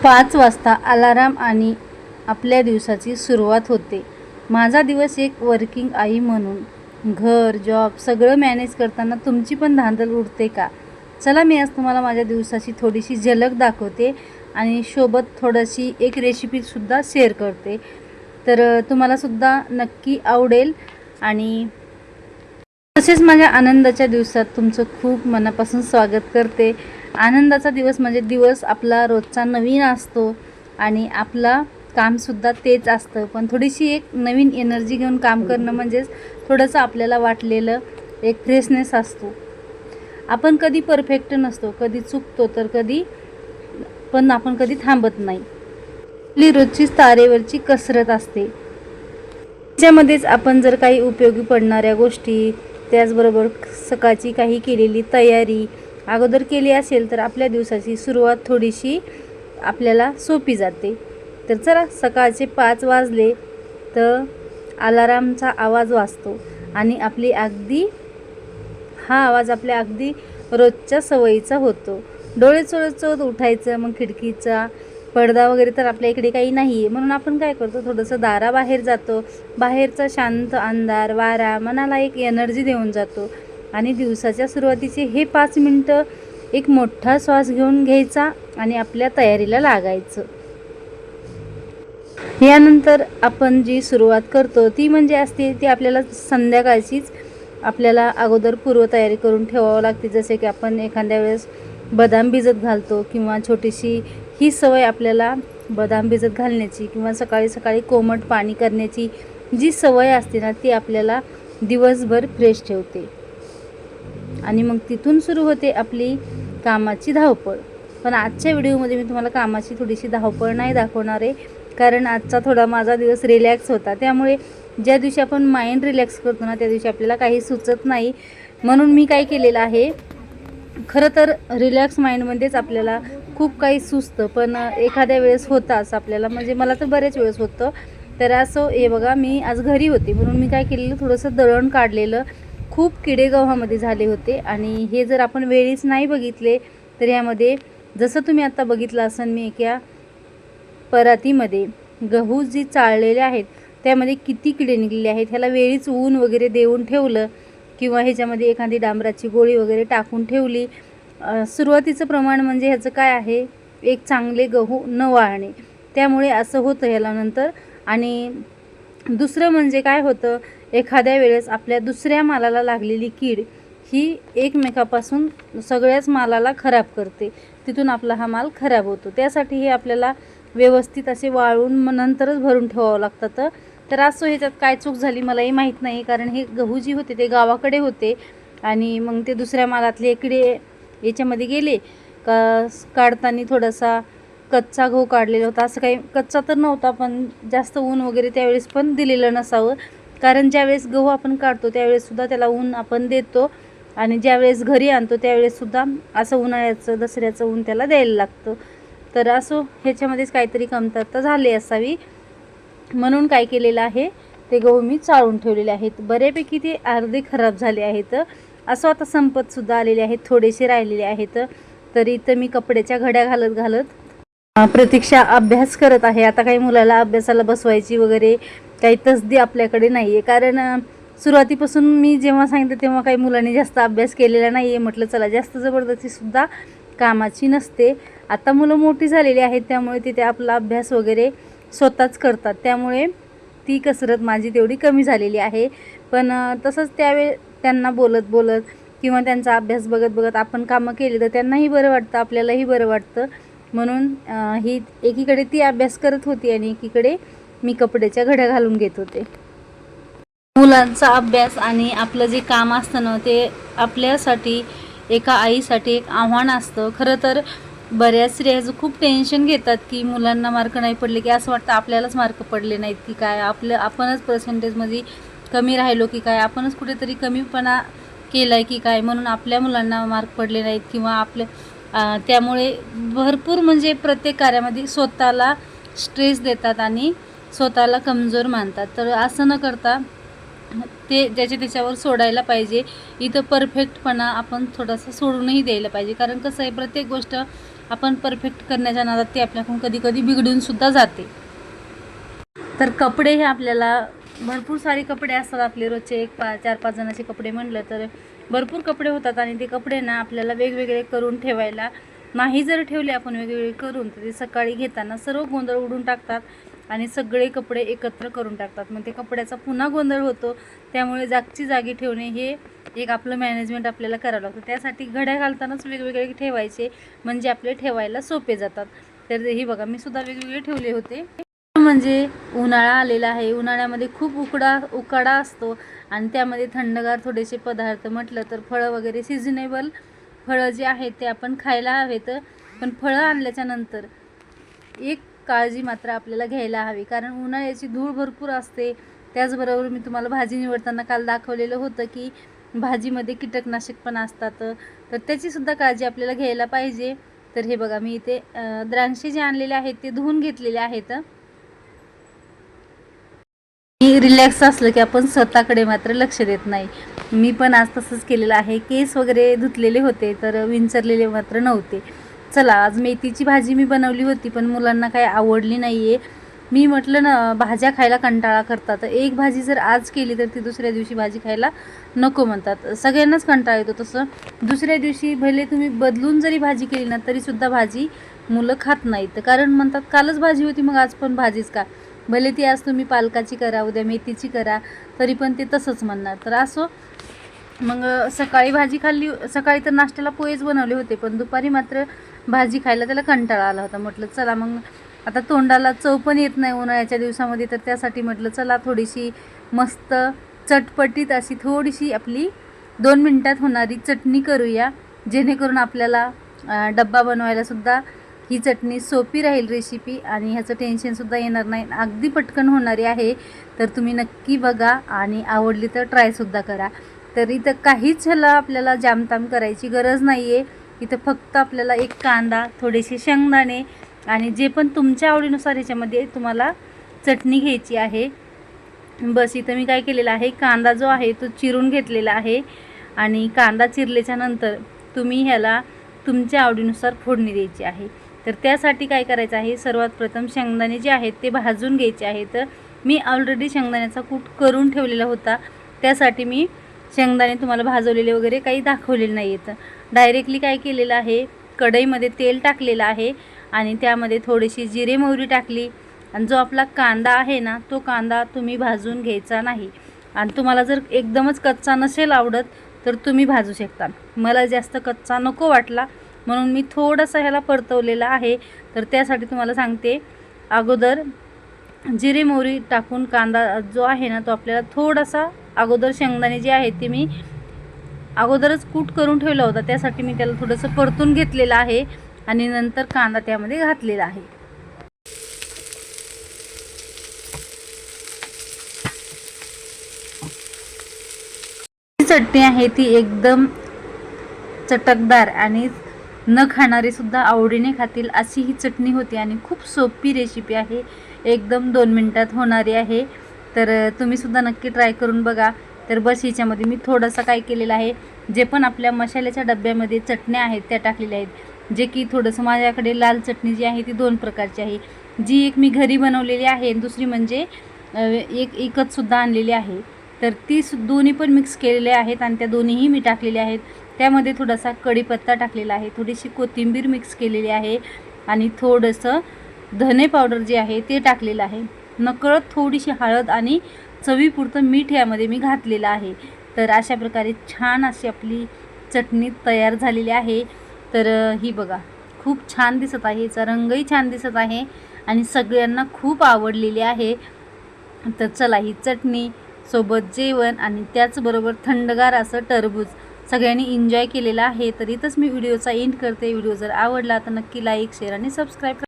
5 वाजता अलाराम आणि आपल्या दिवसाची सुरुवात होते. माझा दिवस एक वर्किंग आई म्हणून घर, जॉब सगळं मॅनेज करताना तुमची पण धांदल उडते का? चला मी आज तुम्हाला माझ्या दिवसाची थोडीशी झलक दाखवते आणि सोबत थोडीशी एक रेसिपीसुद्धा शेअर करते. तर तुम्हालासुद्धा नक्की आवडेल. आणि तसेच माझ्या आनंदाच्या दिवसात तुमचं खूप मनापासून स्वागत करते. आनंदाचा दिवस म्हणजे दिवस आपला रोजचा नवीन असतो आणि आपला कामसुद्धा तेच असतं, पण थोडीशी एक नवीन एनर्जी घेऊन काम करणं म्हणजेच थोडंसं आपल्याला वाटलेलं एक फ्रेशनेस असतो. आपण कधी परफेक्ट नसतो, कधी चुकतो तर पण आपण कधी थांबत नाही. आपली रोजचीच तारेवरची कसरत असते. त्याच्यामध्येच आपण जर काही उपयोगी पडणाऱ्या गोष्टी, त्याचबरोबर सकाळची काही केलेली तयारी अगोदर केली असेल तर आपल्या दिवसाची सुरुवात थोडीशी आपल्याला सोपी जाते. तर चला, सकाळचे 5 वाजले तर अलारामचा आवाज वाजतो आणि हा आवाज आपल्या अगदी रोजच्या सवयीचा होतो. डोळे चोळत उठायचं. मग खिडकीचा पडदा वगैरे तर आपल्या इकडे काही नाही आहे, म्हणून आपण काय करतो, थोडंसं दाराबाहेर जातो. बाहेरचा शांत अंधार, वारा मनाला एक एनर्जी देऊन जातो. आणि दिवसाच्या सुरुवातीचे हे 5 मिनटं एक मोठा श्वास घेऊन घ्यायचा आणि आपल्या तयारीला लागायचं. यानंतर आपण जी सुरुवात करतो ती म्हणजे असते ती आपल्याला संध्याकाळचीच आपल्याला अगोदर पूर्वतयारी करून ठेवावं लागते. जसे की आपण एखाद्या वेळेस बदाम भिजत घालतो किंवा छोटीशी ही सवय आपल्याला बदाम भिजत घालण्याची किंवा सकाळी सकाळी कोमट पाणी करण्याची जी सवय असते ना, ती आपल्याला दिवसभर फ्रेश ठेवते. आणि मग तिथून सुरू होते आपली कामाची धावपळ. पण आजच्या व्हिडिओमध्ये मी तुम्हाला कामाची थोडीशी धावपळ नाही दाखवणार आहे, कारण आजचा थोडा माझा दिवस रिलॅक्स होता. त्यामुळे ज्या दिवशी आपण माइंड रिलॅक्स करतो ना, त्या दिवशी आपल्याला काही सुचत नाही. म्हणून मी काय केलेलं आहे, खरं तर रिलॅक्स माइंडमध्येच आपल्याला खूप काही सुचतं, पण एखाद्या वेळेस होतं असं आपल्याला, म्हणजे मला तर बरेच वेळेस होतं. तर असं हे बघा, मी आज घरी होते म्हणून मी काय केलेलं, थोडंसं दळण काढलेलं. खूप किडे गव्हामध्ये झाले होते आणि हे जर आपण वेळीच नाही बघितले तर यामध्ये, जसं तुम्ही आता बघितलं असेल, मी एका परातीमध्ये गहू जी चाळलेले आहेत त्यामध्ये किती किडे निघलेले आहेत. ह्याला वेळीच ऊन वगैरे देऊन ठेवलं किंवा ह्याच्यामध्ये एखादी डांबराची गोळी वगैरे टाकून ठेवली. सुरुवातीचं प्रमाण म्हणजे ह्याचं काय आहे, एक चांगले गहू न वाळणे, त्यामुळे असं होतं ह्याला नंतर. आणि दुसरं म्हणजे काय होतं, एखाद्या वेळेस आपल्या दुसऱ्या मालाला लागलेली कीड ही एकमेकापासून सगळ्याच मालाला खराब करते, तिथून आपला हा माल खराब होतो. त्यासाठी हे आपल्याला व्यवस्थित असे वाळून नंतरच भरून ठेवावं लागतं. तर असं ह्याच्यात काय चूक झाली मलाही माहीत नाही, कारण हे गहू जी होते ते गावाकडे होते आणि मग ते दुसऱ्या मालातले किडे याच्यामध्ये गेले का. काढताना थोडासा कच्चा गहू काढलेला होता, असं काही कच्चा तर नव्हता, पण जास्त ऊन वगैरे त्यावेळेस पण दिलेलं नसावं, कारण ज्यावेळेस गहू आपण काढतो त्यावेळेससुद्धा त्याला ऊन आपण देतो आणि ज्यावेळेस घरी आणतो त्यावेळेससुद्धा असं उन्हाळ्याचं दसऱ्याचं ऊन त्याला द्यायला लागतं. तर असं ह्याच्यामध्येच काहीतरी कमतरता झाली असावी, म्हणून काय केलेलं आहे, ते गहू मी चाळून ठेवलेले आहेत. बऱ्यापैकी ते अर्धे खराब झाले आहेत. असं आता संपतसुद्धा आलेले आहेत, थोडेसे राहिलेले आहेत. तरी इथं मी कपड्याच्या घड्या घालत प्रतीक्षा अभ्यास करत आहे. आता काही मुलाला अभ्यासाला बसवायची वगैरे काही तसदी आपल्याकडे नाही आहे, कारण सुरुवातीपासून मी जेव्हा सांगितलं तेव्हा काही मुलांनी जास्त अभ्यास केलेला नाही आहे. म्हटलं चला, जास्त जबरदस्तीसुद्धा कामाची नसते. आता मुलं मोठी झालेली आहेत त्यामुळे ते आपला अभ्यास वगैरे स्वतःच करतात, त्यामुळे ती कसरत माझी तेवढी कमी झालेली आहे. पण तसंच त्यांना बोलत किंवा त्यांचा अभ्यास बघत आपण कामं केली तर त्यांनाही बरं वाटतं, आपल्यालाही बरं वाटतं. म्हणून ही एकीकडे ती अभ्यास करत होती आणि एकीकडे मी कपड्याच्या घड्या घालून घेत होते. मुलांचा अभ्यास आणि आपलं जे काम असतं ना, ते आपल्यासाठी, एका आईसाठी एक आव्हान असतं. खरं तर बऱ्याच स्त्रिया खूप टेन्शन घेतात की मुलांना मार्क नाही पडले की असं वाटतं आपल्यालाच मार्क पडले नाहीत की काय, आपणच पर्सेंटेजमध्ये कमी राहिलो की काय, आपणच कुठेतरी कमीपणा केला आहे की काय, म्हणून आपल्या मुलांना मार्क पडले नाहीत किंवा त्यामुळे भरपूर म्हणजे प्रत्येक कार्यामध्ये स्वतःला स्ट्रेस देतात आणि स्वतःला कमजोर मानतात. तर असं न करता ते त्याच्यावर सोडायला पाहिजे. इथं परफेक्टपणा आपण थोडासा सोडूनही द्यायला पाहिजे, कारण कसं आहे, प्रत्येक गोष्ट आपण परफेक्ट करण्याच्या नादात ती आपल्याकडून कधी कधी बिघडूनसुद्धा जाते. तर कपडे हे आपल्याला भरपूर सारे कपडे असतात आपले रोजचे 4-5 जणांचे कपडे म्हटलं तर भरपूर कपडे होतात आणि ते कपडे ना आपल्याला वेगवेगळे करून ठेवायला नाही जर ठेवले आपण वेगवेगळे करून तर ते सकाळी घेताना सर्व गोंधळ उडून टाकतात आणि सगळे कपडे एकत्र करून टाकतात. मग ते कपड्याचा पुन्हा गोंधळ होतो. त्यामुळे जागची जागी ठेवणे हे एक आपलं मॅनेजमेंट आपल्याला करावं लागतं. त्यासाठी घड्या घालतानाच वेगवेगळे ठेवायचे म्हणजे आपले ठेवायला सोपे जातात. तर हे बघा मी सुद्धा वेगवेगळे ठेवले होते. म्हणजे उन्हाळा आलेला आहे. उन्हाळ्यामध्ये खूप उकाडा असतो आणि त्यामध्ये थंडगार थोडेसे पदार्थ म्हटलं तर फळं वगैरे सिजनेबल फळं जे आहेत ते आपण खायला हवेत. पण फळं आणल्याच्या नंतर एक काळजी मात्र आपल्याला घ्यायला हवी, कारण उन्हाळ्याची धूळ भरपूर असते. त्याचबरोबर मी तुम्हाला भाजी निवडताना काल दाखवलेलं होतं की भाजीमध्ये कीटकनाशक पण असतात, तर त्याचीसुद्धा काळजी आपल्याला घ्यायला पाहिजे. तर हे बघा मी इथे द्राक्षे जे आणलेले आहेत ते धुवून घेतलेले आहेत. रिलॅक्स असलं की आपण स्वतःकडे मात्र लक्ष देत नाही. मी पण आज तसंच केलेलं आहे. केस वगैरे धुतलेले होते तर विंचरलेले मात्र नव्हते. चला आज मेथीची भाजी मी बनवली होती पण मुलांना काही आवडली नाही आहे. मी म्हटलं ना भाज्या खायला कंटाळा करतात, तर एक भाजी जर आज केली तर ती दुसऱ्या दिवशी भाजी खायला नको म्हणतात. सगळ्यांनाच कंटाळा येतो. तसं दुसऱ्या दिवशी भले तुम्ही बदलून जरी भाजी केली ना तरीसुद्धा भाजी मुलं खात नाहीत, कारण म्हणतात कालच भाजी होती मग आज पण भाजीच का. भले ती आज तुम्ही पालकाची करा उद्या मेथीची करा तरी पण ते तसंच म्हणणार. तर असो मग सकाळी भाजी खाल्ली. सकाळी तर नाश्त्याला पोहेच बनवले होते पण दुपारी मात्र भाजी खायला त्याला कंटाळा आला होता. म्हटलं चला मग आता तोंडाला चव पण येत नाही उन्हाळ्याच्या दिवसामध्ये, तर त्यासाठी म्हटलं चला थोडीशी मस्त चटपटीत अशी थोडीशी आपली 2 मिनिटात होणारी चटणी करूया, जेणेकरून आपल्याला डब्बा बनवायलासुद्धा ही चटणी सोपी राहील रेसिपी आणि ह्याचं टेन्शनसुद्धा येणार नाही. अगदी पटकन होणारी आहे. तर तुम्ही नक्की बघा आणि आवडली तर ट्रायसुद्धा करा. तर इथं काहीच ह्याला आपल्याला जामताम करायची गरज नाही आहे. इथं फक्त आपल्याला एक कांदा, थोडेसे शेंगदाणे आणि जे पण तुमच्या आवडीनुसार ह्याच्यामध्ये तुम्हाला चटणी घ्यायची आहे. बस इथं मी काय केलेलं आहे, कांदा जो आहे तो चिरून घेतलेला आहे आणि कांदा चिरल्याच्या नंतर तुम्ही ह्याला तुमच्या आवडीनुसार फोडणी द्यायची आहे. तर त्यासाठी काय करायचं आहे, सर्वात प्रथम शेंगदाणे जे आहेत ते भाजून घ्यायचे आहेत. मी ऑलरेडी शेंगदाण्याचा कूट करून ठेवलेला होता, त्यासाठी मी शेंगदाणे तुम्हाला भाजवलेले वगैरे काही दाखवलेले नाही आहेत. डायरेक्टली काय केलेलं आहे, कढईमध्ये तेल टाकलेलं आहे आणि त्यामध्ये थोडीशी जिरे मोहरी टाकली आणि जो आपला कांदा आहे ना तो कांदा तुम्ही भाजून घ्यायचा नाही. आणि तुम्हाला जर एकदमच कच्चा नसेल आवडत तर तुम्ही भाजू शकता. मला जास्त कच्चा नको वाटला म्हणून मी थोडासा ह्याला परतवलेला आहे. तर त्यासाठी तुम्हाला सांगते, अगोदर जिरे मोहरी टाकून कांदा जो आहे ना तो आपल्याला थोडासा अगोदर शेंगदाणे जे आहेत ते मी अगोदरच कूट करून ठेवला होता, त्यासाठी मी त्याला थोडंसं परतून घेतलेलं आहे आणि नंतर कांदा त्यामध्ये घातलेला आहे. ही चटणी आहे ती एकदम चटकदार आणि न खाणारे सुद्धा आवडीने खातील अशी ही चटणी होती आणि खूप सोपी रेसिपी आहे. एकदम 2 मिनिटात होणारी आहे. तर तुम्ही सुद्धा नक्की ट्राय करून बघा. तर बस ह्याच्यामध्ये मी थोडंसं काय केलेलं आहे, जे पण आपल्या मसाल्याच्या डब्यामध्ये चटण्या आहेत त्या टाकलेल्या आहेत. जे की थोडंसं माझ्याकडे लाल चटणी जी आहे ती 2 प्रकारची आहे. जी एक मी घरी बनवलेली आहे आणि दुसरी म्हणजे एक विकतसुद्धा आणलेली आहे. तर ती दोन्ही पण मिक्स केलेले आहेत आणि त्या दोन्हीही मी टाकलेल्या आहेत. त्यामध्ये थोडासा कढीपत्ता टाकलेला आहे, थोडीशी कोथिंबीर मिक्स केलेली आहे आणि थोडंसं धने पावडर जे आहे ते टाकलेलं आहे. नकळत थोडीशी हळद आणि चवीपुरतं मीठ यामध्ये मी घातलेलं आहे. तर अशा प्रकारे छान अशी आपली चटणी तयार झालेली आहे. तर ही बघा खूप छान दिसत आहे, हिचा रंगही छान दिसत आहे आणि सगळ्यांना खूप आवडलेली आहे. तर चला ही चटणी सोबत जेवण आणि त्याचबरोबर थंडगार असं टरबूज सगळ्यांनी एन्जॉय केलेला आहे. तर इथंच मी व्हिडिओचा एंड करते. व्हिडिओ जर आवडला तर नक्की लाईक, शेअर आणि सबस्क्राईब करा.